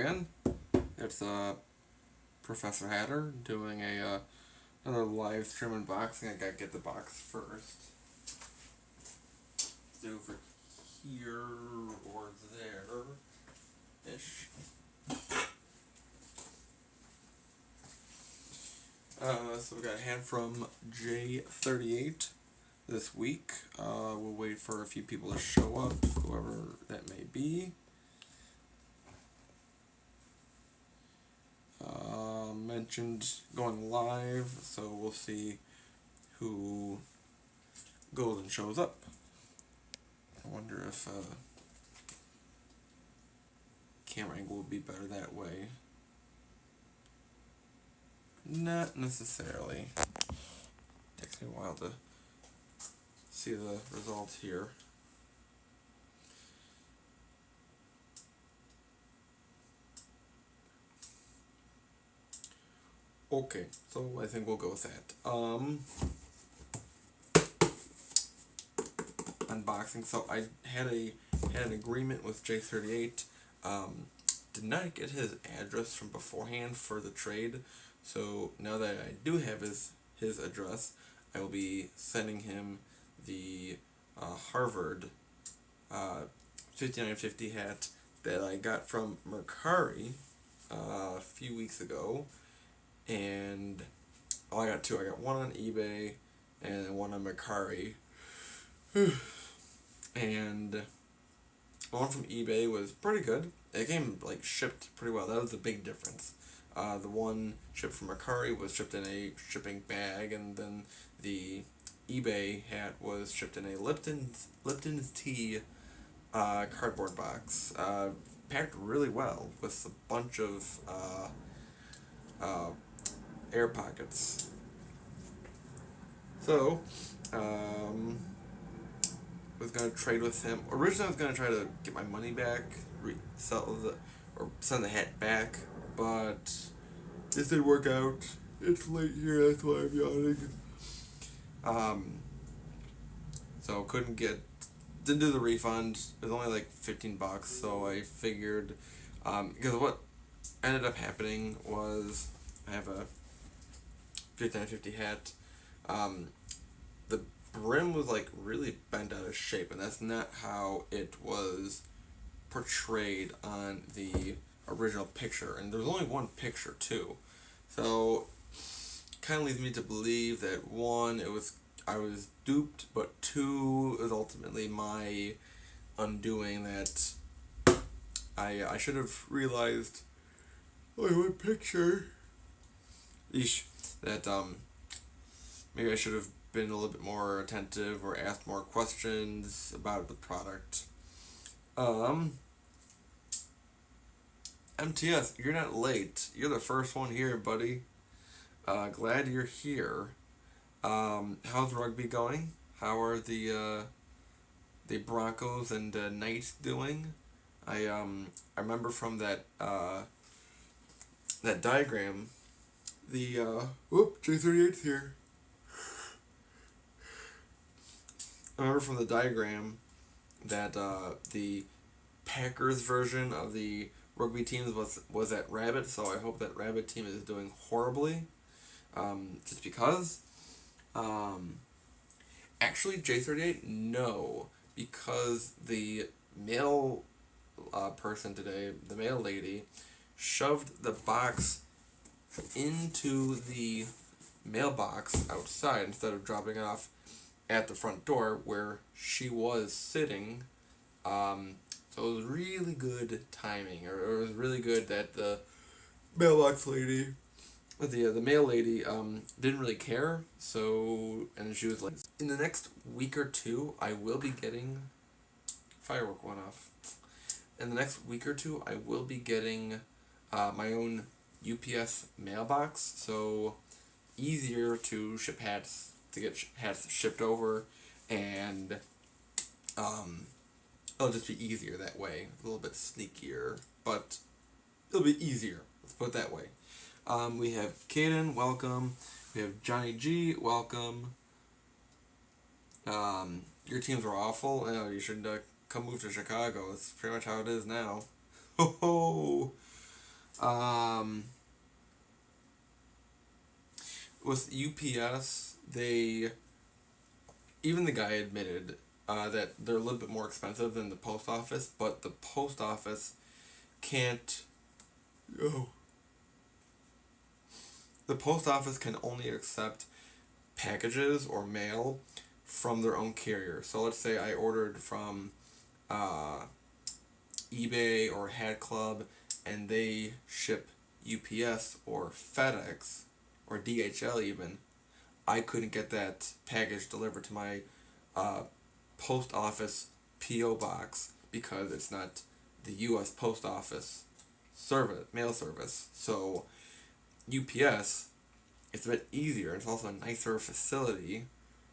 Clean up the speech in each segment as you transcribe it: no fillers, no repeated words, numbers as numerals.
again. It's Professor Hatter doing another live stream unboxing. I gotta get the box first. It's over here or there ish. So we got a hand from j38 this week. We'll wait for a few people to show up, whoever that may be. Mentioned going live, so we'll see who goes and shows up. I wonder if camera angle would be better that way. Not necessarily. Takes me a while to see the results here. Okay, so I think we'll go with that. Unboxing. So I had an agreement with j38. Did not get his address from beforehand for the trade. So now that I do have his address, I will be sending him the Harvard 5950 hat that I got from Mercari a few weeks ago. And I got two. I got one on eBay and one on Mercari. And the one from eBay was pretty good. It came like shipped pretty well. That was the big difference. The one shipped from Mercari was shipped in a shipping bag, and then the eBay hat was shipped in a Lipton's tea cardboard box. Packed really well with a bunch of air pockets. So, was gonna trade with him. Originally, I was gonna try to get my money back, or send the hat back, but this didn't work out. It's late here, that's why I'm yawning. So didn't do the refund. It was only like $15, so I figured, because what ended up happening was I have a 5950 hat. The brim was like really bent out of shape, and that's not how it was portrayed on the original picture. And there's only one picture too, so kind of leads me to believe that one, I was duped, but two, it was ultimately my undoing. That I should have realized only one picture. That maybe I should have been a little bit more attentive or asked more questions about the product. MTS, you're not late. You're the first one here, buddy. Glad you're here. How's rugby going? How are the Broncos and Knights doing? I remember from that diagram. J38's here. I remember from the diagram that the Packers version of the rugby teams was that Rabbit, so I hope that Rabbit team is doing horribly. Just because. Actually, j38, no, because the male person today, the mail lady, shoved the box into the mailbox outside instead of dropping it off at the front door where she was sitting. So it was really good timing, or it was really good that the mailbox lady, the mail lady, didn't really care. So, and she was like, in the next week or two, I will be getting firework went off. In the next week or two, I will be getting my own UPS mailbox, so easier to ship hats, to get hats shipped over, and it'll just be easier that way. A little bit sneakier, but it'll be easier. Let's put it that way. We have Kaden, welcome. We have Johnny G, welcome. Your teams were awful. You should come move to Chicago. That's pretty much how it is now. Ho ho! Um, with UPS, even the guy admitted that they're a little bit more expensive than the post office, but the post office can't. Oh. The post office can only accept packages or mail from their own carrier. So let's say I ordered from uh, eBay or Hat Club, and they ship UPS or FedEx or DHL even. I couldn't get that package delivered to my uh, post office PO box because it's not the U.S. Post Office mail service. So UPS, it's a bit easier. It's also a nicer facility,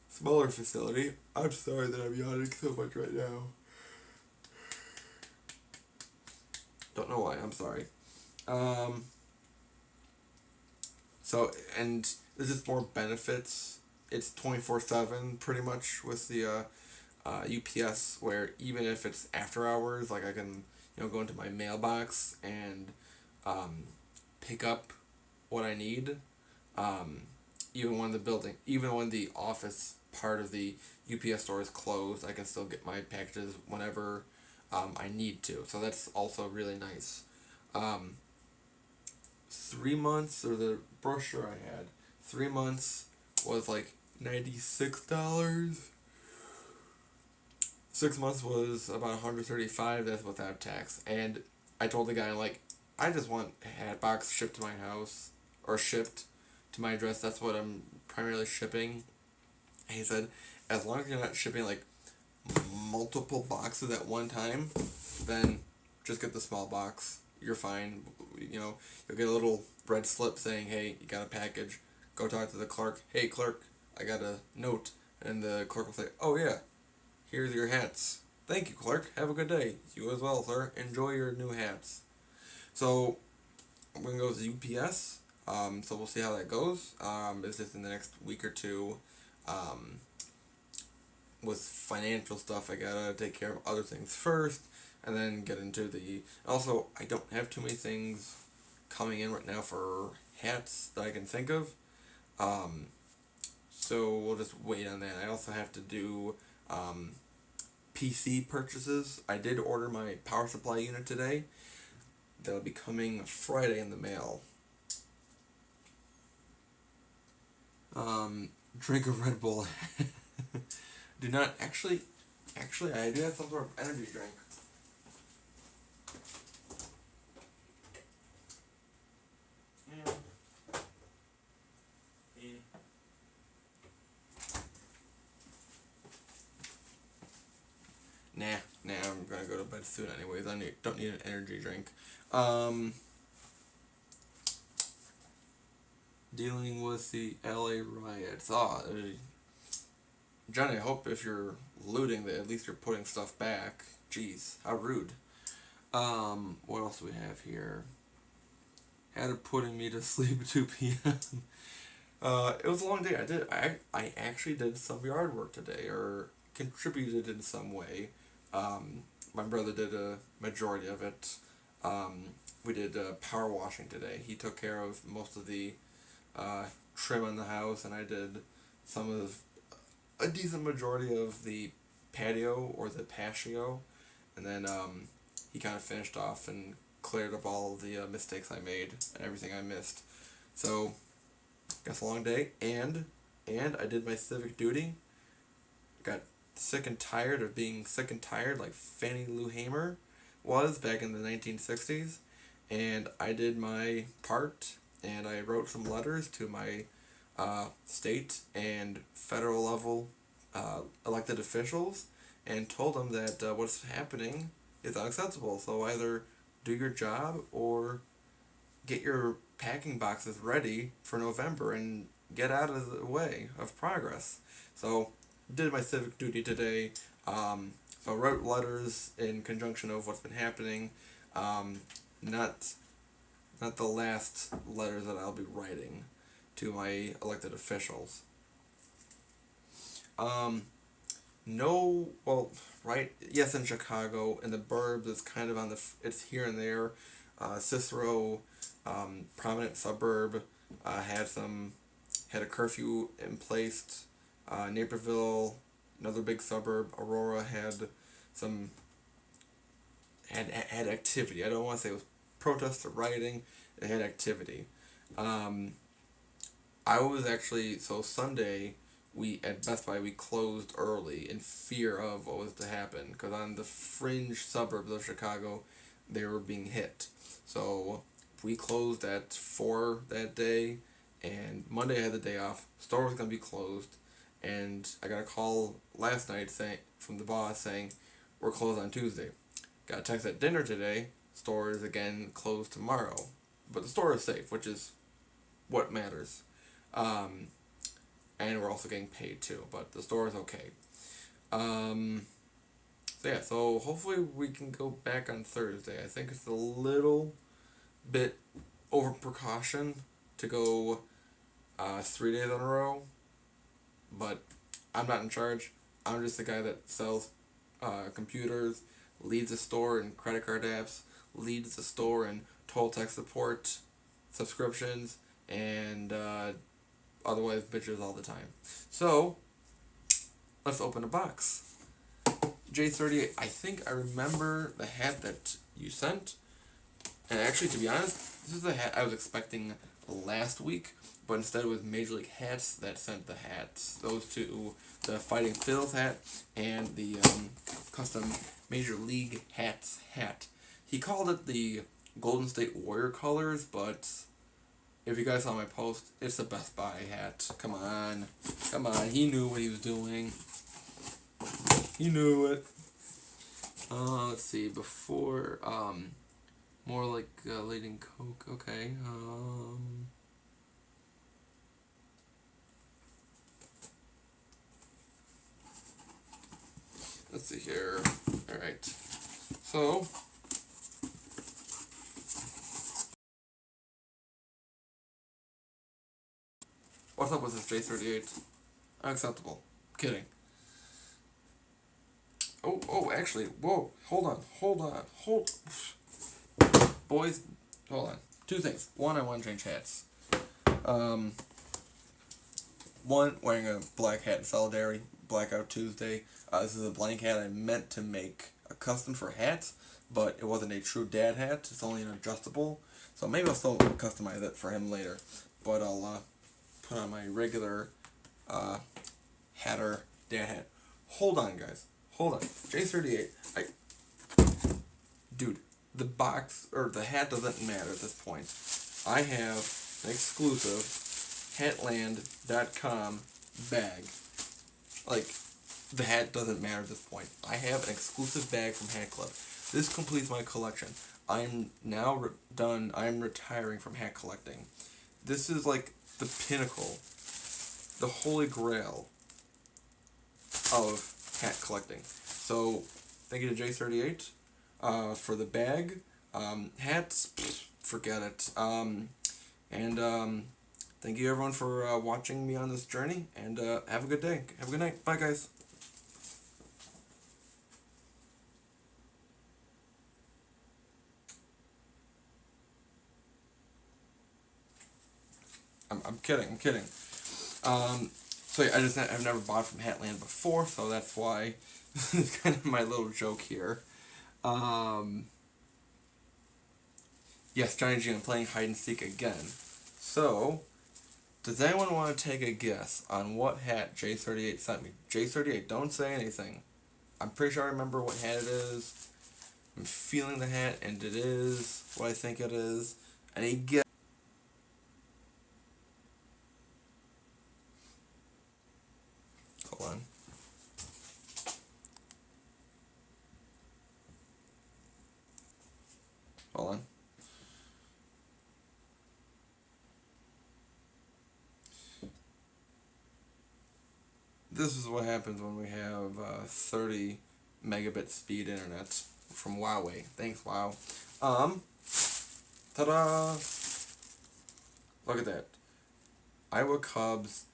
smaller facility. I'm sorry that I'm yawning so much right now. Don't know why. I'm sorry. Um, so and there's just more benefits. It's 24/7 pretty much with the UPS, where even if it's after hours, like I can go into my mailbox and um, pick up what I need. Um, even when the office part of the UPS store is closed, I can still get my packages whenever I need to. So that's also really nice. Um, 3 months, or the brochure I had, 3 months was like $96. 6 months was about 135. That's without tax. And I told the guy, like, I just want a hat box shipped to my house, or shipped to my address. That's what I'm primarily shipping. And he said, as long as you're not shipping like multiple boxes at one time, then just get the small box. You're fine. You'll get a little red slip saying, hey, you got a package. Go talk to the clerk. Hey, clerk, I got a note. And the clerk will say, oh, yeah, here's your hats. Thank you, clerk. Have a good day. You as well, sir. Enjoy your new hats. So, I'm going to go with UPS. So we'll see how that goes. It's just in the next week or two. With financial stuff, I gotta take care of other things first, and then get into the. Also, I don't have too many things coming in right now for hats that I can think of. Um, so we'll just wait on that. I also have to do PC purchases. I did order my power supply unit today. That'll be coming Friday in the mail. Drink a Red Bull. Do not actually. I do have some sort of energy drink. Yeah. Nah, I'm gonna go to bed soon anyways. I don't need an energy drink. Dealing with the LA riots. Johnny, I hope if you're looting that at least you're putting stuff back. Jeez, how rude. What else do we have here? Had it putting me to sleep at 2 p.m. It was a long day. I actually did some yard work today, or contributed in some way. My brother did a majority of it. We did power washing today. He took care of most of the trim on the house, and I did a decent majority of the patio, or the patio, and then he kind of finished off and cleared up all of the mistakes I made and everything I missed. So, guess a long day, and I did my civic duty. Got sick and tired of being sick and tired, like Fannie Lou Hamer was back in the 1960s, and I did my part, and I wrote some letters to my state and federal level elected officials, and told them that what's happening is unacceptable. So either do your job, or get your packing boxes ready for November and get out of the way of progress. So did my civic duty today. So I wrote letters in conjunction of what's been happening. Not the last letters that I'll be writing to my elected officials. No, well, right, yes, in Chicago, in the burbs, it's kind of it's here and there. Cicero, prominent suburb, had a curfew in place. Naperville, another big suburb, Aurora some had activity. I don't want to say it was protest or rioting. It had activity. Um, I was actually so Sunday. We at Best Buy we closed early in fear of what was to happen because on the fringe suburbs of Chicago, they were being hit. So we closed at 4 that day, and Monday I had the day off. Store was gonna be closed, and I got a call last night saying from the boss saying we're closed on Tuesday. Got a text at dinner today. Store is again closed tomorrow, but the store is safe, which is what matters. Um, and we're also getting paid too, but the store is okay. Um, so hopefully we can go back on Thursday. I think it's a little bit over precaution to go 3 days in a row, but I'm not in charge. I'm just the guy that sells computers, leads the store in credit card apps, leads the store in toll tech support, subscriptions, and otherwise bitches all the time. So, let's open a box. J38, I think I remember the hat that you sent. And actually, to be honest, this is the hat I was expecting last week, but instead it was Major League Hats that sent the hats. Those two, the Fighting Phil's hat and the custom Major League Hats hat. He called it the Golden State Warrior colors, but if you guys saw my post, it's the Best Buy hat. Come on. He knew what he was doing. He knew it. Let's see. Before, more like Lady and Coke. Okay. Let's see here. All right. So. What's up with this J38? Unacceptable. Kidding. Oh, actually, whoa, hold on. Boys, hold on. Two things. One, I want to change hats. One, wearing a black hat in solidarity, Blackout Tuesday. This is a blank hat I meant to make a custom for hats, but it wasn't a true dad hat. It's only an adjustable. So maybe I'll still customize it for him later. But I'll put on my regular hatter dad hat. Hold on, guys. Hold on. J38. Dude, the box, or the hat doesn't matter at this point. I have an exclusive Hatland.com bag. Like, the hat doesn't matter at this point. I have an exclusive bag from Hat Club. This completes my collection. I'm now done. I'm retiring from hat collecting. This is like the pinnacle, the holy grail of hat collecting. So, thank you to J38 for the bag. Hats, forget it. Thank you everyone for watching me on this journey, and have a good day. Have a good night. Bye, guys. I'm kidding. So yeah, I've never bought from Hatland before, so that's why it's kind of my little joke here. Yes, Johnny G, I'm playing hide and seek again. So, does anyone want to take a guess on what hat J38 sent me? J38, don't say anything. I'm pretty sure I remember what hat it is. I'm feeling the hat, and it is what I think it is. Any guess? Hold on. Hold on. This is what happens when we have 30 megabit speed internet from Huawei. Thanks, Wow. Ta-da! Look at that. Iowa Cubs,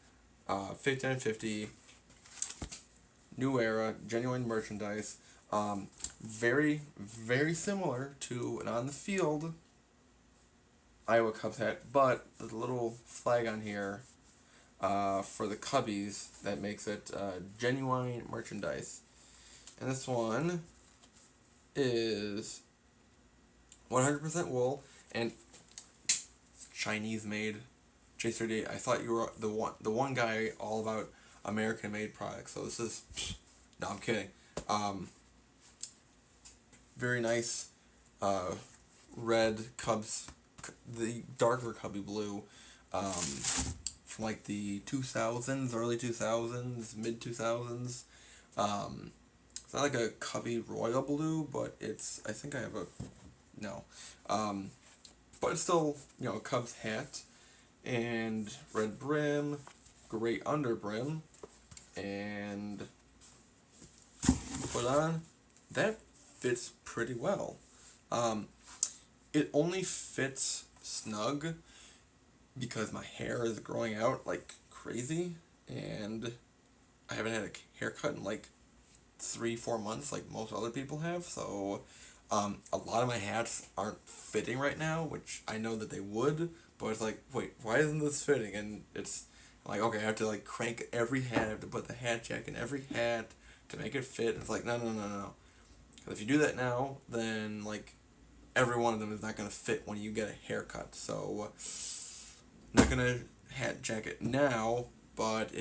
5950, new era, genuine merchandise. Very, very similar to an on the field Iowa Cubs hat, but there's a little flag on here for the Cubbies that makes it genuine merchandise. And this one is 100% wool and Chinese made. j38. I thought you were the one guy all about American made products. So this is no, I'm kidding. Very nice red Cubs, the darker Cubby blue, from like the 2000s, early 2000s, mid 2000s. It's not like a Cubby royal blue, but it's, I think I have a, no. But it's still, a Cubs hat, and red brim, gray under brim, and put on, that fits pretty well. It only fits snug because my hair is growing out like crazy, and I haven't had a haircut in like 3-4 months like most other people have, so a lot of my hats aren't fitting right now, which I know that they would, but it's like, wait, why isn't this fitting? And it's like, okay, I have to like crank every hat, I have to put the hat jack in every hat to make it fit. It's like, no. Because if you do that now, then like every one of them is not going to fit when you get a haircut. So I'm not going to hat jack it now, but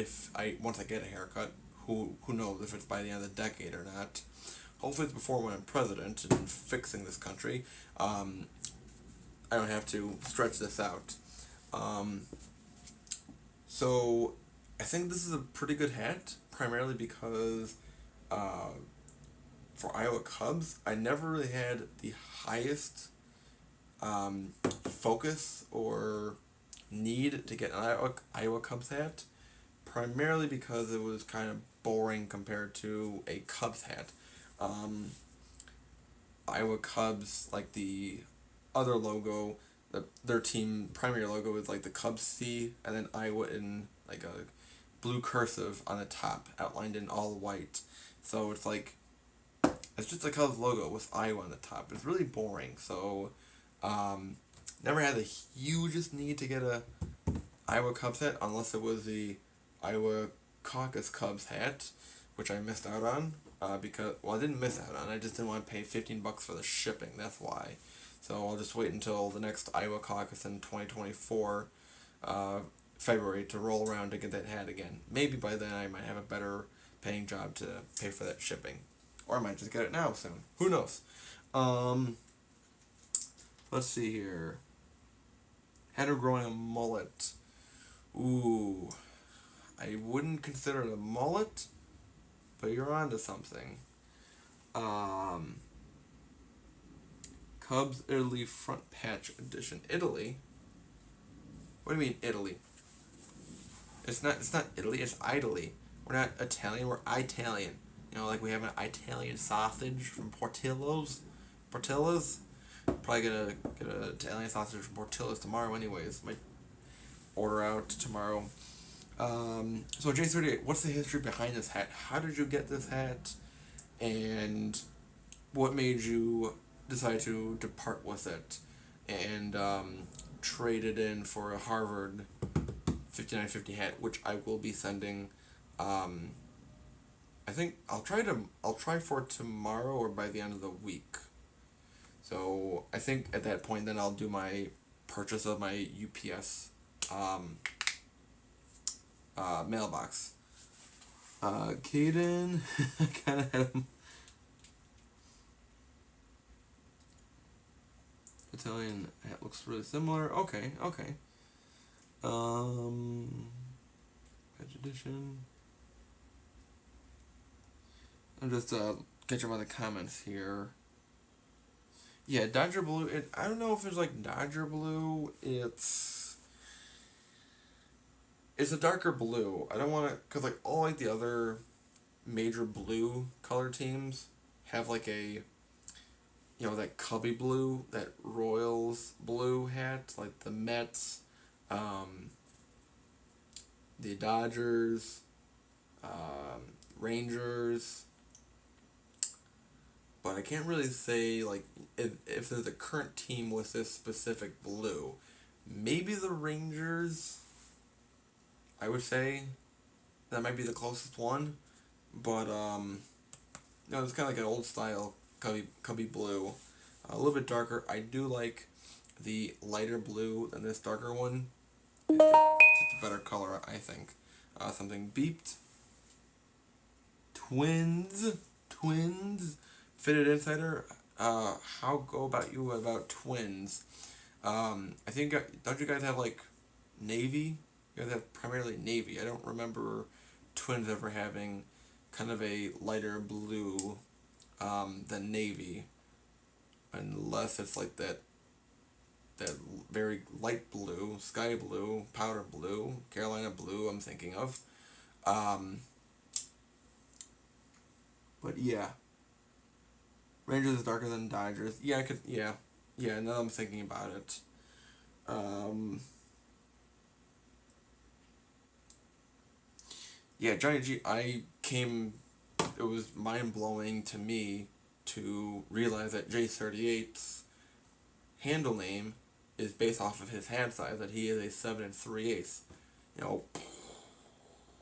once I get a haircut, who knows if it's by the end of the decade or not. Hopefully it's before when I'm president and fixing this country. I don't have to stretch this out. So I think this is a pretty good hat, primarily because for Iowa Cubs, I never really had the highest focus or need to get an Iowa Cubs hat, primarily because it was kind of boring compared to a Cubs hat. Iowa Cubs, like the other logo, their team primary logo is like the Cubs C, and then Iowa in like a blue cursive on the top, outlined in all white. So it's like, it's just a Cubs logo with Iowa on the top. It's really boring. So, never had the hugest need to get a Iowa Cubs hat unless it was the Iowa Caucus Cubs hat, which I missed out on. Because, well, I didn't miss out on. I just didn't want to pay $15 for the shipping. That's why. So I'll just wait until the next Iowa Caucus in 2024, February, to roll around to get that hat again. Maybe by then I might have a better paying job to pay for that shipping. Or I might just get it now soon. Who knows? Let's see here. Had her growing a mullet. Ooh. I wouldn't consider it a mullet, but you're onto something. Cubs Italy front patch edition. Italy? What do you mean Italy? It's not Italy, it's Italy. We're not Italian, we're Italian. Like we have an Italian sausage from Portillo's. Portillo's? Probably gonna get an Italian sausage from Portillo's tomorrow anyways. Might order out tomorrow. So j38, what's the history behind this hat? How did you get this hat? And what made you decide to depart with it and trade it in for a Harvard 5950 hat, which I will be sending. I think I'll try for tomorrow or by the end of the week. So I think at that point then I'll do my purchase of my UPS mailbox. Caden, I kind of had him. Italian hat looks really similar. Okay. Patch edition. I'm just catching up on the comments here. Yeah, Dodger Blue. I don't know if it's like Dodger Blue. It's a darker blue. I don't want to, cause like all like the other major blue color teams have like a, that Cubby blue, that Royals blue hat, like the Mets, the Dodgers, Rangers. But I can't really say like if there's a current team with this specific blue. maybe the Rangers, I would say. That might be the closest one. But, no, it's kind of like an old style cubby blue. A little bit darker. I do like the lighter blue than this darker one. It's just a better color, I think. Something beeped. Twins. Fitted Insider. How go about you about twins? I think, don't you guys have like navy? You guys have primarily navy. I don't remember twins ever having kind of a lighter blue than navy, unless it's like that very light blue, sky blue, powder blue, Carolina blue. I'm thinking of, but yeah, Rangers is darker than Dodgers. Yeah, I could. Yeah. Now I'm thinking about it. Yeah, Johnny G. It was mind blowing to me to realize that j38's handle name is based off of his hand size, that he is a 7 3/8. You know,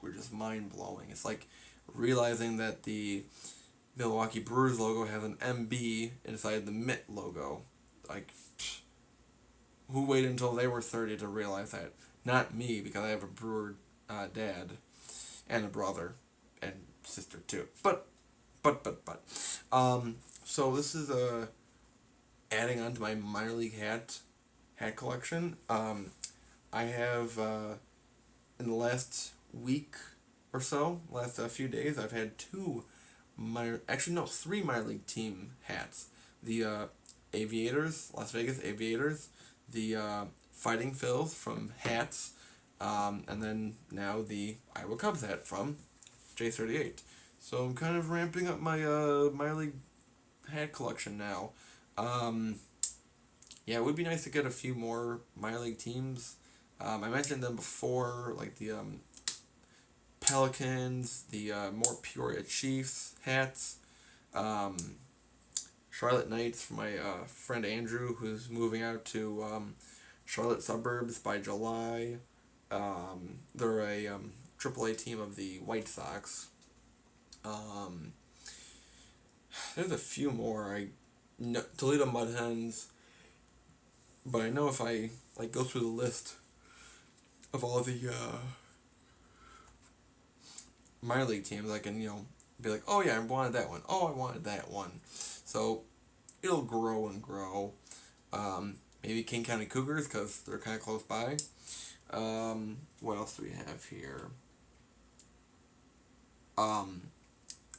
we're just mind blowing. It's like realizing that the Milwaukee Brewers logo has an MB inside the Mitt logo. Like, who waited until they were 30 to realize that? Not me, because I have a Brewer dad and a brother and sister too. But. So this is adding on to my minor league hat collection. I have in the last week or so, last few days, I've had three minor league team hats. The Las Vegas Aviators, the Fighting Phils from Hats, and then now the Iowa Cubs hat from j38. So I'm kind of ramping up my minor league hat collection now. Yeah, it would be nice to get a few more minor league teams. I mentioned them before, like the Pelicans, the more Peoria Chiefs hats, Charlotte Knights for my friend Andrew, who's moving out to Charlotte suburbs by July. They're a AAA team of the White Sox. There's a few more. Toledo Mud Hens, but I know if I go through the list of all the minor league teams, I can be like, oh yeah, I wanted that one. Oh, I wanted that one. So it'll grow and grow. Maybe King County Cougars, because they're kind of close by. What else do we have here?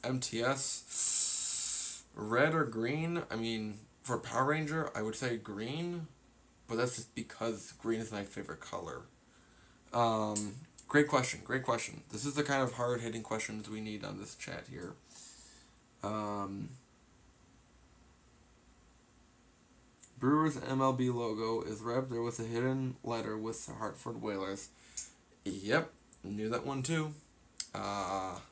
MTS, red or green? I mean, for Power Ranger, I would say green, but that's just because green is my favorite color. Great question. This is the kind of hard-hitting questions we need on this chat here. Brewers MLB logo is red there with a hidden letter with the Hartford Whalers. Yep, knew that one too. Because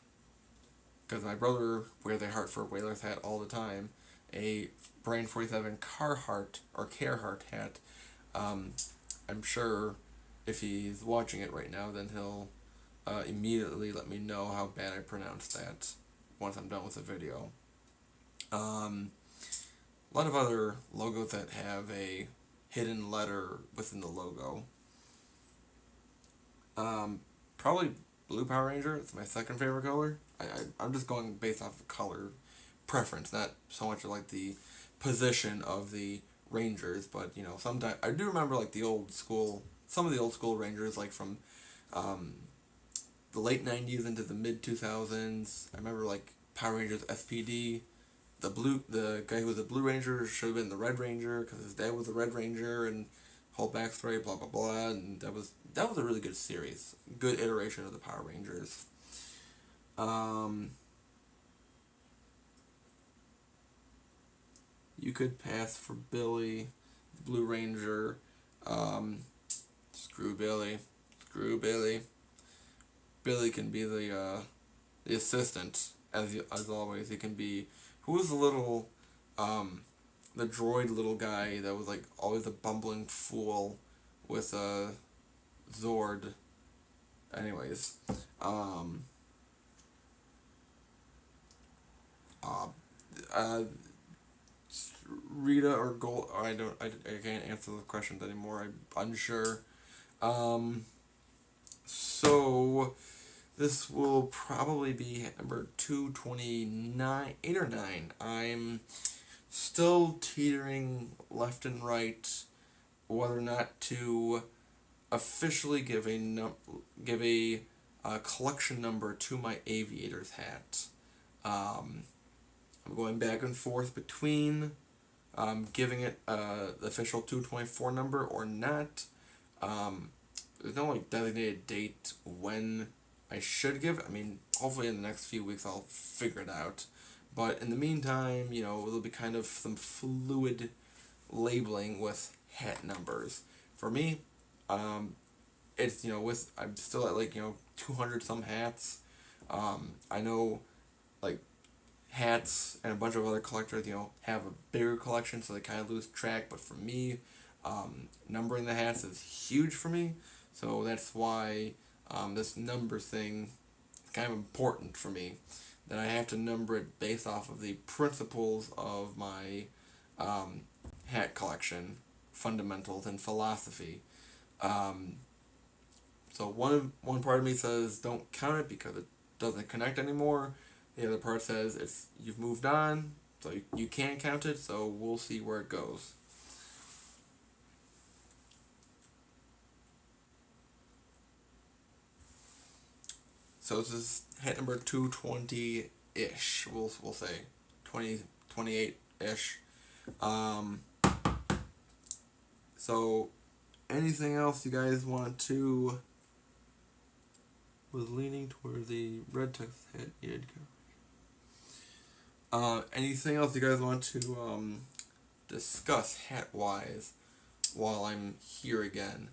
my brother wears a Hartford Whalers hat all the time. A Brand 47 Carhartt hat. I'm sure if he's watching it right now, then he'll immediately let me know how bad I pronounced that once I'm done with the video. A lot of other logos that have a hidden letter within the logo. Probably Blue Power Ranger. It's my second favorite color. I'm just going based off of color preference, not so much like the position of the Rangers, but sometimes I do remember like some of the old school Rangers, like from the late 90s into the mid 2000s. I remember like Power Rangers SPD. The guy who was a Blue Ranger should have been the Red Ranger because his dad was a Red Ranger, and whole backstory, blah blah blah, and that was a really good series, good iteration of the Power Rangers. You could pass for Billy, the Blue Ranger. Screw Billy. Billy can be the assistant as always. He can be, who was the little the droid little guy that was like always a bumbling fool. with Zord. Anyways, uh, uh, Rita or Gold. I can't answer the questions anymore. I'm unsure. Um, so this will probably be number 229, 8 or 9. I'm still teetering left and right whether or not to officially give a collection number to my aviator's hat. Um, I'm going back and forth between giving it the official 224 number or not. Um, there's no like designated date when I should give it. I mean, hopefully in the next few weeks I'll figure it out. But in the meantime, it'll be kind of some fluid labeling with hat numbers. For me, it's with I'm still at like 200 some hats. I know like hats and a bunch of other collectors have a bigger collection, so they kind of lose track. But for me, numbering the hats is huge for me, so that's why this number thing is kind of important for me. That I have to number it based off of the principles of my hat collection, fundamentals, and philosophy. Um, so one part of me says don't count it because it doesn't connect anymore. The other part says you've moved on, so you can't count it. So we'll see where it goes. So this is hat number 220 ish. We'll say 28 ish. Um, so anything else you guys want to? Was leaning toward the red text hat needed. Anything else you guys want to discuss hat wise while I'm here again?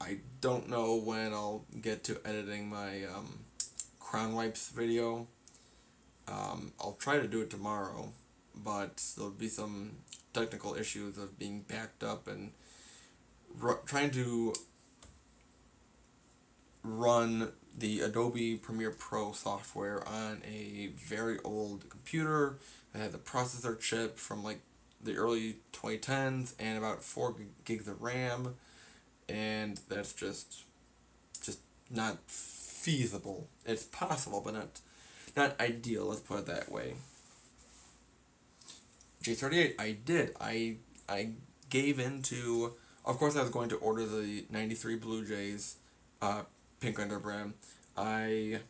I don't know when I'll get to editing my crown wipes video. I'll try to do it tomorrow, but there'll be some technical issues of being backed up and trying to run the Adobe Premiere Pro software on a very old computer that had the processor chip from like the early 2010s and about 4 gigs of RAM, and that's just not feasible. It's possible, but not ideal. Let's put it that way. j38, I did. I gave into. Of course, I was going to order the '93 Blue Jays, pink underbrim. I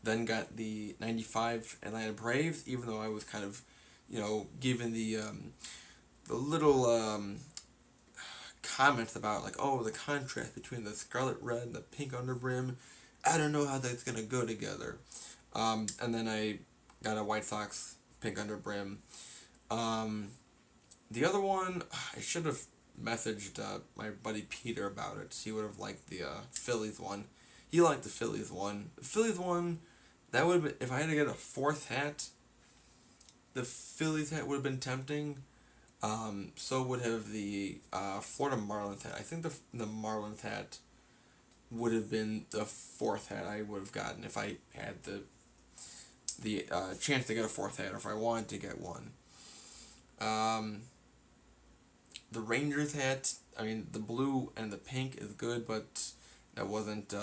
then got the '95 Atlanta Braves, even though I was kind of, given the little comments about like, oh, the contrast between the scarlet red and the pink underbrim. I don't know how that's gonna go together. And then I got a White Sox pink underbrim. The other one, I should have messaged my buddy Peter about it. He would have liked the Phillies one. He liked the Phillies one. The Phillies one, that would have been, if I had to get a fourth hat, the Phillies hat would have been tempting. So would have the Florida Marlins hat. I think the Marlins hat would have been the fourth hat I would have gotten if I had the chance to get a fourth hat, or if I wanted to get one. The Rangers hat, I mean, the blue and the pink is good, but that wasn't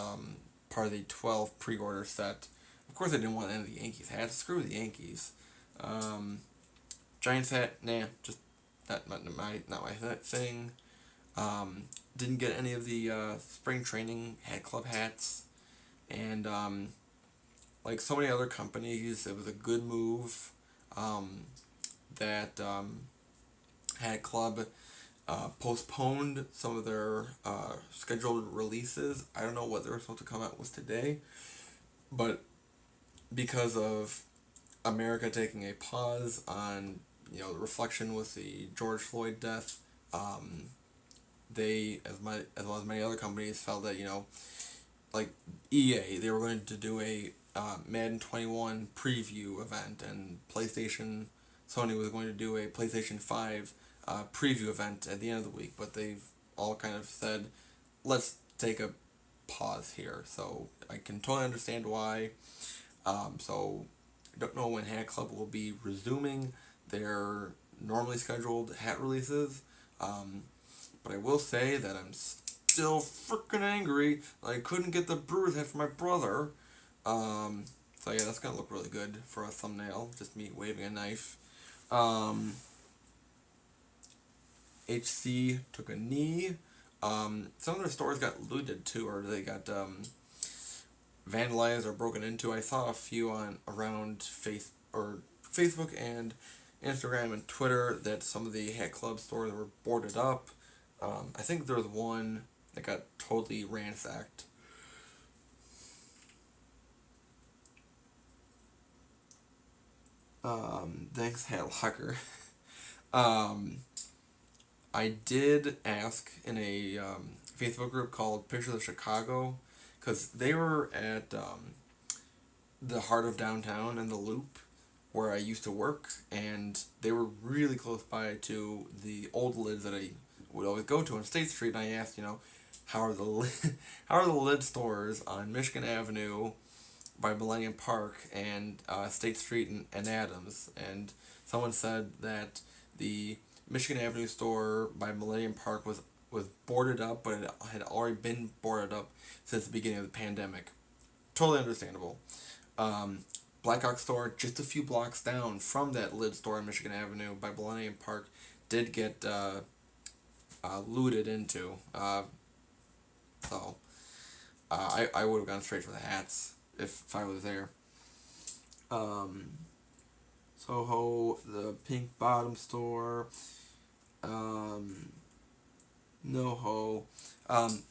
part of the 12 pre-order set. Of course, I didn't want any of the Yankees hats. Screw the Yankees. Giants hat, nah, just not my thing. Didn't get any of the spring training hat club hats, and like so many other companies, it was a good move that Hat Club postponed some of their scheduled releases. I don't know what they were supposed to come out with today, but because of America taking a pause on the reflection with the George Floyd death, they as well as many other companies felt that like EA, they were going to do a Madden 21 preview event, and Sony was going to do a PlayStation 5 preview event at the end of the week, but they've all kind of said, let's take a pause here. So I can totally understand why. So I don't know when Hat Club will be resuming their normally scheduled hat releases. But I will say that I'm still freaking angry that I couldn't get the Brewers hat for my brother. So yeah, that's gonna look really good for a thumbnail. Just me waving a knife. HC took a knee. Some of their stores got looted too, or they got vandalized or broken into. I saw a few on around Facebook and Instagram and Twitter that some of the Hat Club stores were boarded up. I think there was one that got totally ransacked. Thanks, Hat Locker. I did ask in a Facebook group called Pictures of Chicago, because they were at the heart of downtown in the Loop, where I used to work, and they were really close by to the old lids that I would always go to on State Street. And I asked, how are the how are the lid stores on Michigan Avenue by Millennium Park and State Street and Adams? And someone said that the Michigan Avenue store by Millennium Park was boarded up, but it had already been boarded up since the beginning of the pandemic. Totally understandable. Blackhawk store, just a few blocks down from that lid store on Michigan Avenue by Millennium Park, did get looted into. So I would have gone straight for the hats if I was there. Soho, the Pink Bottom store, NoHo. To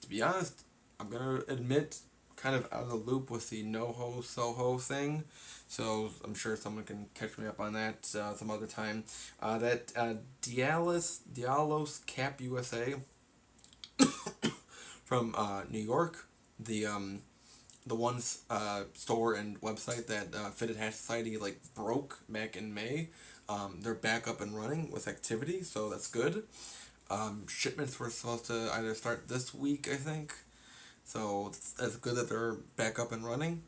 be honest, I'm gonna admit, kind of out of the loop with the NoHo Soho thing, so I'm sure someone can catch me up on that some other time. That Dialos Cap USA from New York, the one store and website that Fitted Hat Society broke back in May. They're back up and running with activity, so that's good. Shipments were supposed to either start this week, I think. So it's good that they're back up and running.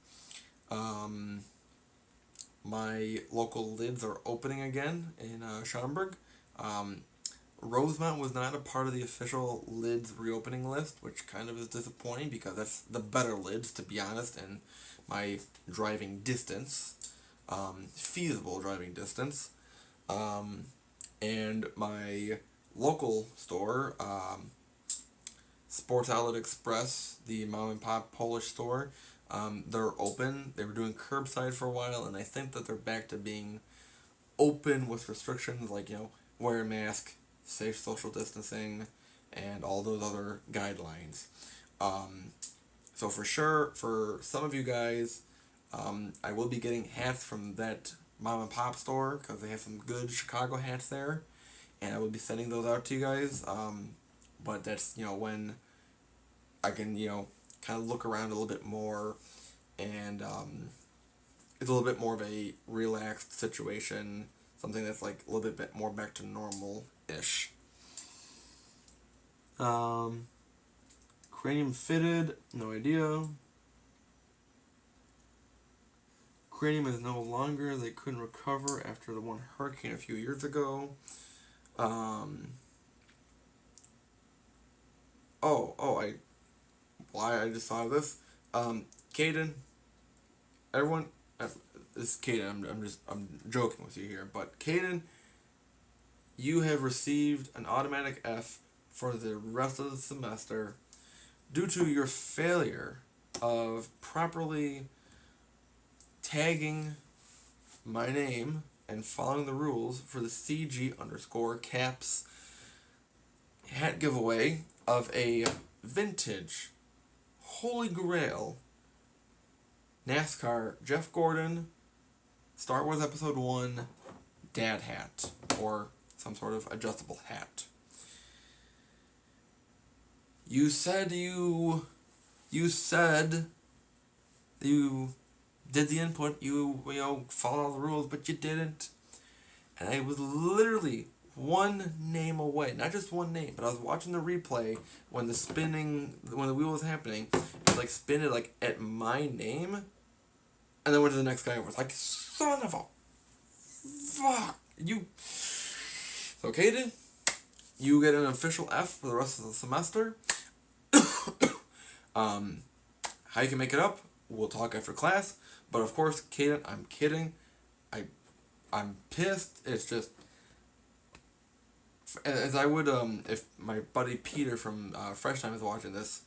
My local lids are opening again in Schaumburg. Rosemont was not a part of the official lids reopening list, which kind of is disappointing because that's the better lids, to be honest, in my driving distance, feasible driving distance. And my local store, Sports Outlet Express, the mom and pop Polish store, they're open. They were doing curbside for a while, and I think that they're back to being open with restrictions like, wear a mask, safe social distancing, and all those other guidelines. So for sure, for some of you guys, I will be getting hats from that mom and pop store because they have some good Chicago hats there, and I will be sending those out to you guys. But that's, when I can, kind of look around a little bit more, and it's a little bit more of a relaxed situation, something that's a little bit more back to normal-ish. Cranium fitted, no idea. Cranium is no longer, they couldn't recover after the one hurricane a few years ago. I just saw this. Caden, everyone, this is Caden, I'm joking with you here, but Caden, you have received an automatic F for the rest of the semester due to your failure of properly tagging my name and following the rules for the CG_caps hat giveaway of a vintage Holy Grail NASCAR Jeff Gordon Star Wars Episode 1 dad hat, or some sort of adjustable hat. You said you did the input, you followed all the rules, but you didn't. And I was literally one name away. Not just one name, but I was watching the replay when the wheel was happening. It like spin it like at my name, and then went to the next guy over. It's like, son of a fuck you. So Caden, you get an official F for the rest of the semester. How you can make it up, we'll talk after class. But of course, Caden, I'm kidding. I'm pissed. It's just, as I would, if my buddy Peter from Fresh Time is watching this,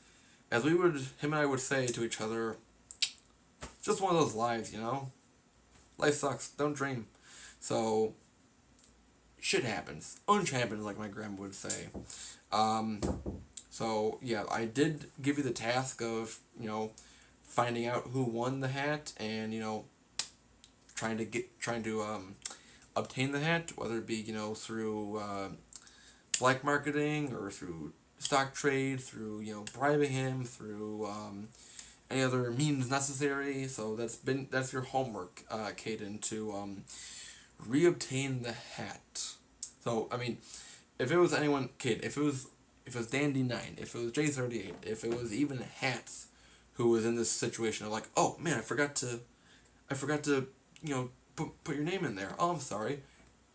him and I would say to each other, just one of those lives, you know? Life sucks. Don't dream. So, shit happens. Unch happens, like my grandma would say. So, yeah, I did give you the task of, finding out who won the hat and, trying to obtain the hat, whether it be, through black marketing or through stock trade, through, bribing him, through any other means necessary. So that's your homework, Caden, to reobtain the hat. So, I mean, if it was anyone, if it was Dandy 9, if it was j38, if it was even Hats who was in this situation of like, oh man, I forgot to put your name in there. Oh, I'm sorry.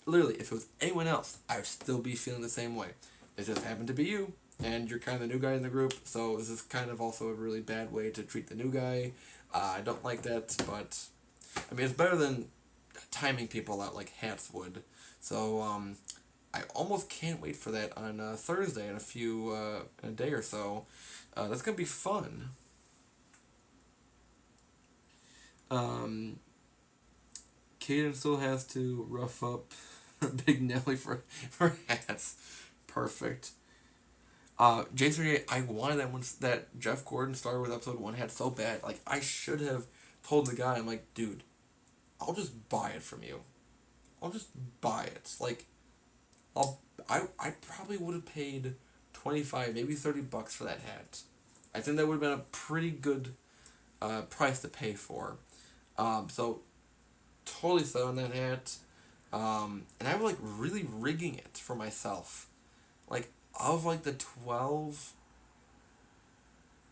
Literally, if it was anyone else, I would still be feeling the same way. It just happened to be you, and you're kind of the new guy in the group, so this is kind of also a really bad way to treat the new guy. I don't like that, but, I mean, it's better than timing people out like Hats would. So, I almost can't wait for that on Thursday in a day or so. That's going to be fun. Caden still has to rough up Big Nelly for hats. Perfect. J38, I wanted that Jeff Gordon Star Wars Episode 1 hat so bad. Like, I should have told the guy, I'm like, dude, I'll just buy it from you. I'll just buy it. Like, I probably would have paid $25, maybe $30 for that hat. I think that would have been a pretty good price to pay for. So totally set on that hat. And I was like really rigging it for myself. Like, of like the 12,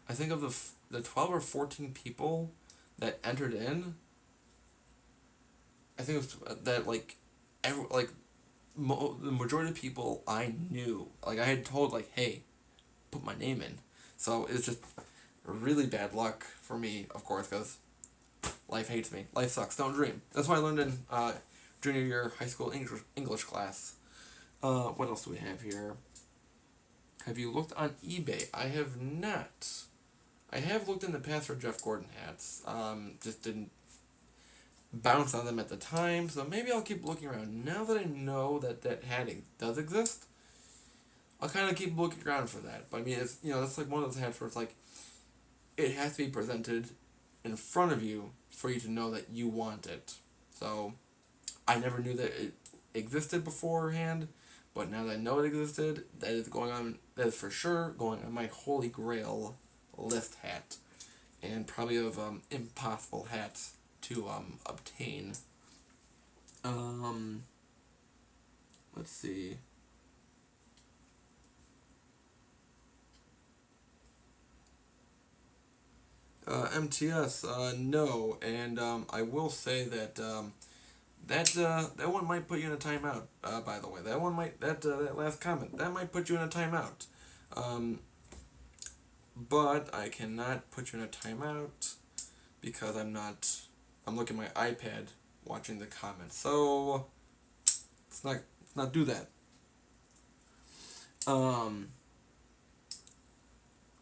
I think of the 12 or 14 people that entered in, I think it was that the majority of people I knew, like I had told like, hey, put my name in. So it's just really bad luck for me, of course, because life hates me. Life sucks. Don't dream. That's what I learned in junior year high school English class. What else do we have here? Have you looked on eBay? I have not. I have looked in the past for Jeff Gordon hats. Just didn't bounce on them at the time, so maybe I'll keep looking around. Now that I know that hat does exist, I'll kind of keep looking around for that. But I mean, it's that's like one of those hats where it's like, it has to be presented in front of you for you to know that you want it. So, I never knew that it existed beforehand, but now that I know it existed, that is for sure going on my holy grail list hat, and probably of impossible hats to obtain. Let's see. MTS, no, and I will say that that one might put you in a timeout. By the way, that last comment that might put you in a timeout. But I cannot put you in a timeout because I'm looking at my iPad watching the comments. So let's not do that.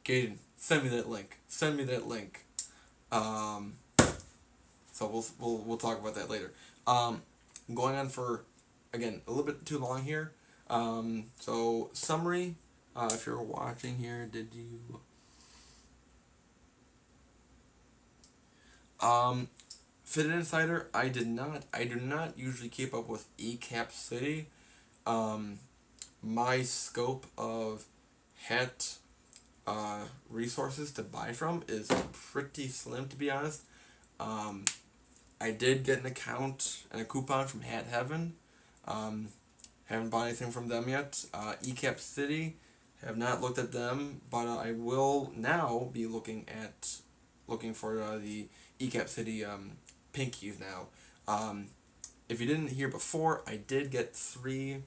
Gaden, send me that link. So we'll talk about that later. Going on for, again, a little bit too long here. So summary, if you're watching here, did you Fit Insider, I do not usually keep up with eCap City. My scope of hat resources to buy from is pretty slim, to be honest. I did get an account and a coupon from Hat Heaven. Haven't bought anything from them yet. ECAP City, have not looked at them, but I will now be looking for the ECAP City pinkies now. If you didn't hear before, I did get 3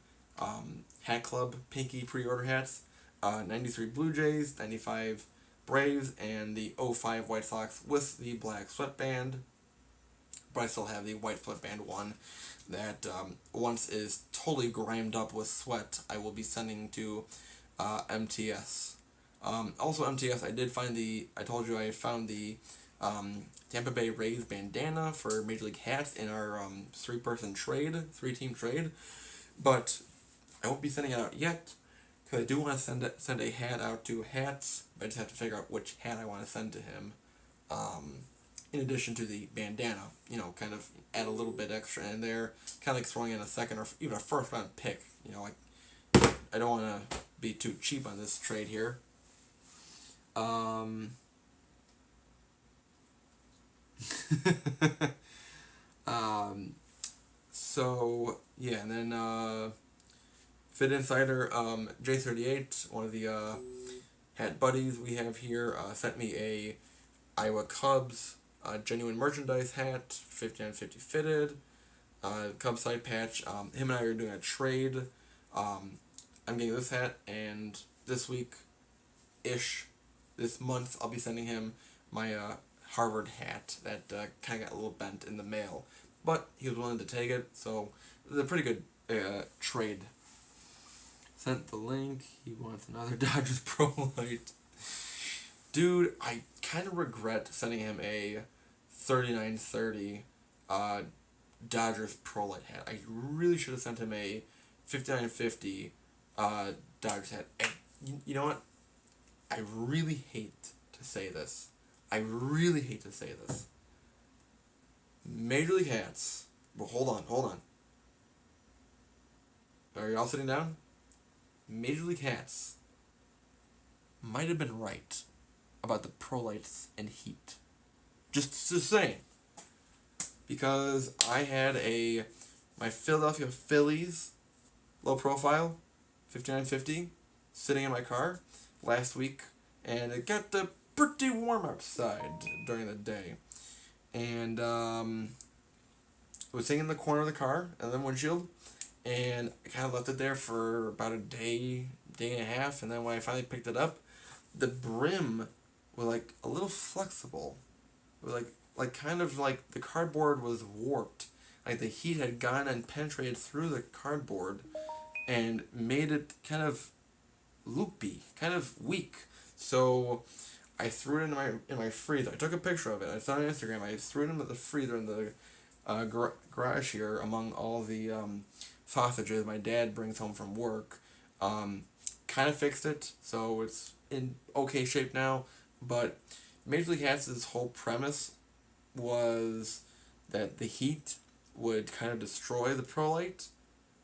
Hat Club pinky pre-order hats. 93 Blue Jays, 95 Braves, and the 05 White Sox with the black sweatband. But I still have the white sweatband one that once is totally grimed up with sweat, I will be sending to MTS. Also MTS, I told you I found the Tampa Bay Rays bandana for Major League Hats in our 3-team trade, but I won't be sending it out yet, because I do want to send a hat out to Hats, but I just have to figure out which hat I want to send to him, in addition to the bandana, kind of add a little bit extra in there, kind of like throwing in a second or even a first round pick, like, I don't want to be too cheap on this trade here. So yeah, and then Fit Insider, j38, one of the hat buddies we have here, sent me a Iowa Cubs genuine merchandise hat, 50/50 fitted, Cubs side patch. Him and I are doing a trade. I'm getting this hat, and this month, I'll be sending him my Harvard hat that kind of got a little bent in the mail. But he was willing to take it, so it was a pretty good trade. Sent the link. He wants another Dodgers Pro Light. Dude, I kind of regret sending him a 3930 Dodgers Pro Light hat. I really should have sent him a 5950 Dodgers hat. And you know what? I really hate to say this. Major League hats. Well, hold on. Are you all sitting down? Major League hats might have been right about the Pro Lights and heat. Just saying. Because I had my Philadelphia Phillies low profile 5950 sitting in my car last week, and it got pretty warm outside during the day, and it was sitting in the corner of the car and then windshield, and I kind of left it there for about a day and a half, and then when I finally picked it up, the brim was like a little flexible. It was like kind of like the cardboard was warped, like the heat had gone and penetrated through the cardboard and made it kind of loopy, kind of weak. So I threw it in my freezer. I took a picture of it. I saw it on Instagram. I threw it into the freezer in the garage here among all the sausages my dad brings home from work. Kind of fixed it, so it's in okay shape now. But Major League Hats' whole premise was that the heat would kind of destroy the Pro Light,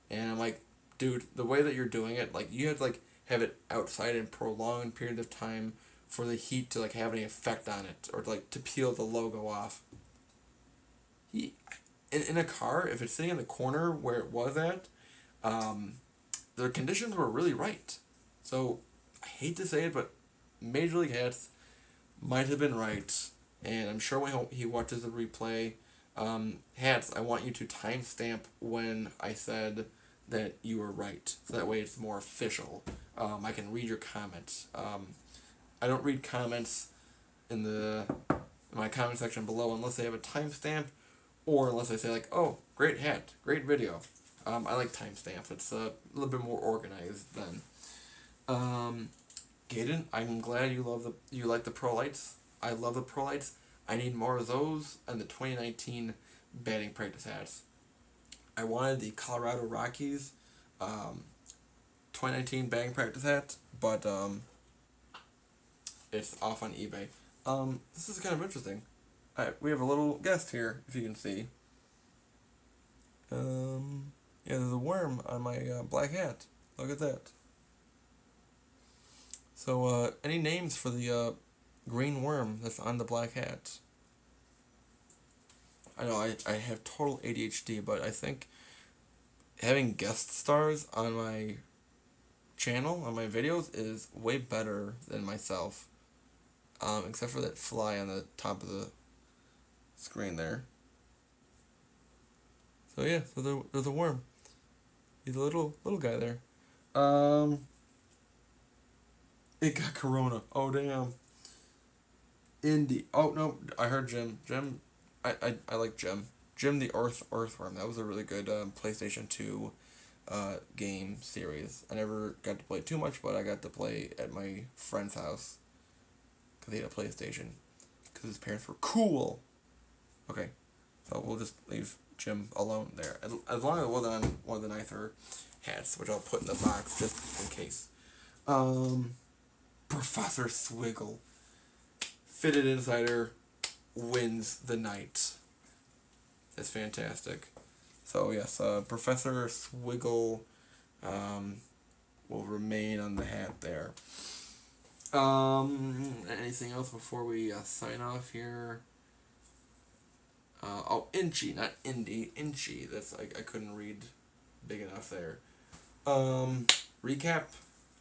and I'm like, dude, the way that you're doing it, like, you have to have it outside in prolonged period of time for the heat to have any effect on it, or to peel the logo off. In a car, if it's sitting in the corner where it was at, the conditions were really right. So I hate to say it, but Major League Hats might have been right, and I'm sure when he watches the replay, Hats, I want you to timestamp when I said that you were right, so that way it's more official. I can read your comments. I don't read comments in my comment section below unless they have a timestamp, or unless I say oh, great hat, great video. I like timestamps. It's a little bit more organized then. Gaten, I'm glad you like the Pro Lights. I love the Pro Lights. I need more of those and the 2019 batting practice hats. I wanted the Colorado Rockies 2019 batting practice hat, but it's off on eBay. This is kind of interesting. We have a little guest here, if you can see. Yeah, there's a worm on my black hat. Look at that. So, any names for the green worm that's on the black hat? I know I have total ADHD, but I think having guest stars on my channel, on my videos, is way better than myself. Except for that fly on the top of the screen there. So yeah, so there's a worm. He's a little guy there. It got corona. Oh damn. Indy. Oh no, I heard Jim. I like Jim. Jim the Earthworm. That was a really good PlayStation 2 game series. I never got to play too much, but I got to play at my friend's house because he had a PlayStation. Because his parents were cool. Okay, so we'll just leave Jim alone there. As long as it wasn't on one of the nicer hats, which I'll put in the box just in case. Professor Swiggle. Fitted Insider wins the night. That's fantastic. So yes, Professor Swiggle will remain on the hat there. Anything else before we sign off here? Inchy, not Indy, Inchy. That's I couldn't read big enough there. Recap.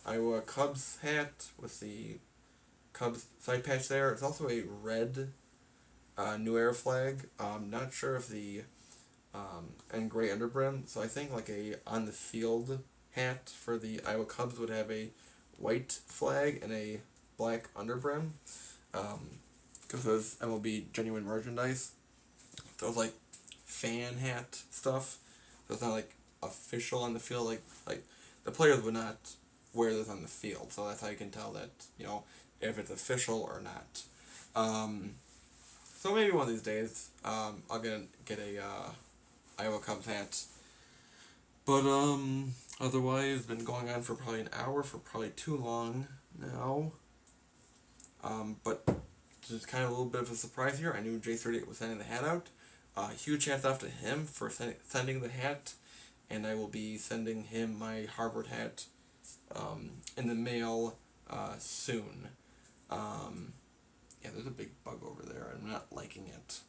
Iowa Cubs hat with the Cubs side patch there. It's also a red New Era flag. Not sure if the and gray underbrim. So I think like a on the field hat for the Iowa Cubs would have a white flag and a black underbrim. Because those MLB genuine merchandise. Those like fan hat stuff. So it's not like official on the field. Like the players would not wear this on the field. So that's how you can tell that, you know, if it's official or not. So maybe one of these days, I'll get a Iowa Cubs hat. But otherwise, it's been going on for probably an hour, for probably too long now. But just kind of a little bit of a surprise here. I knew j38 was sending the hat out. Huge hats off to him for sending the hat, and I will be sending him my Harvard hat in the mail soon. Yeah, there's a big bug over there. I'm not liking it.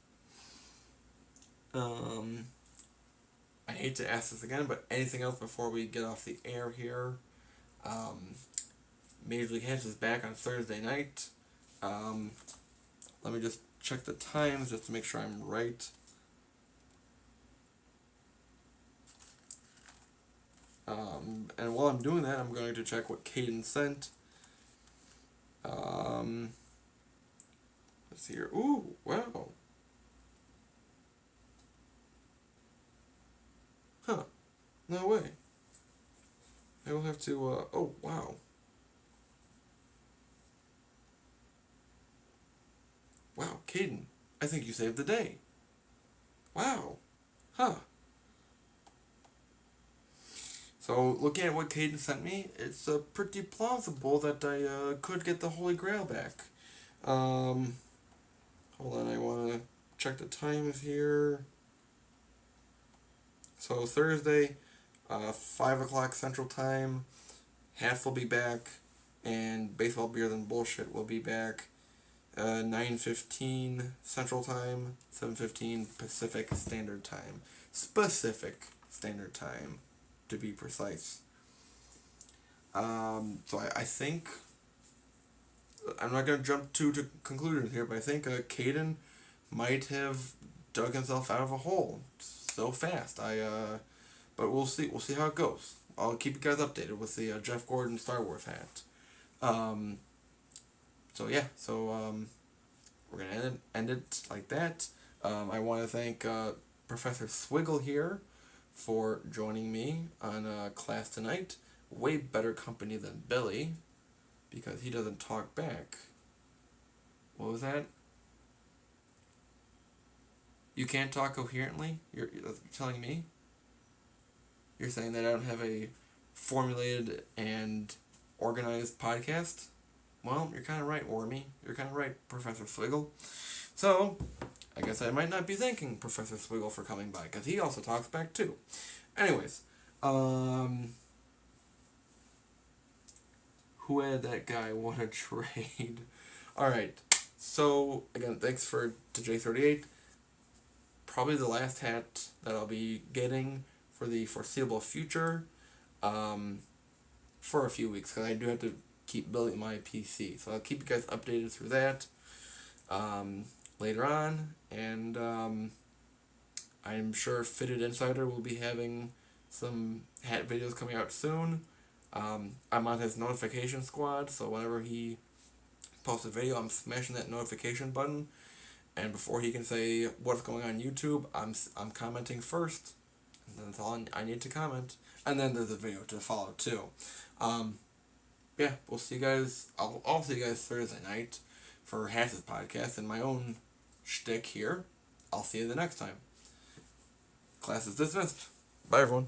I hate to ask this again, but anything else before we get off the air here? Major League Hits is back on Thursday night. Let me just check the times just to make sure I'm right. And while I'm doing that, I'm going to check what Caden sent. Let's see here. Ooh, wow. Huh. No way. I will have to, oh, wow. Wow, Caden, I think you saved the day. Wow. Huh. So, looking at what Caden sent me, it's pretty plausible that I could get the Holy Grail back. Hold on, I want to check the times here. So, Thursday, 5 o'clock Central Time, Half will be back, and Baseball Beer Than Bullshit will be back. 9:15 Central Time, 7:15 Pacific Standard Time. Pacific Standard Time, to be precise. So I think, I'm not going to jump to conclusions here, but I think Caden might have dug himself out of a hole so fast. But we'll see. We'll see how it goes. I'll keep you guys updated with the Jeff Gordon Star Wars hat. So yeah, we're gonna end it like that. I want to thank Professor Swiggle here for joining me on class tonight. Way better company than Billy, because he doesn't talk back. What was that? You can't talk coherently? You're telling me? You're saying that I don't have a formulated and organized podcast? Well, you're kind of right, Wormy. You're kind of right, Professor Swiggle. So, I guess I might not be thanking Professor Swiggle for coming by, because he also talks back too. Anyways, who had that guy? What a trade. Alright, so, again, thanks to j38. Probably the last hat that I'll be getting for the foreseeable future, for a few weeks, because I do have to keep building my PC. So I'll keep you guys updated through that later on, and I'm sure Fitted Insider will be having some hat videos coming out soon. I'm on his notification squad, so whenever he posts a video, I'm smashing that notification button, and before he can say what's going on YouTube, I'm commenting first. And that's all I need to comment, and then there's a video to follow too. Yeah, we'll see you guys. I'll see you guys Thursday night for Hass's podcast and my own shtick here. I'll see you the next time. Class is dismissed. Bye, everyone.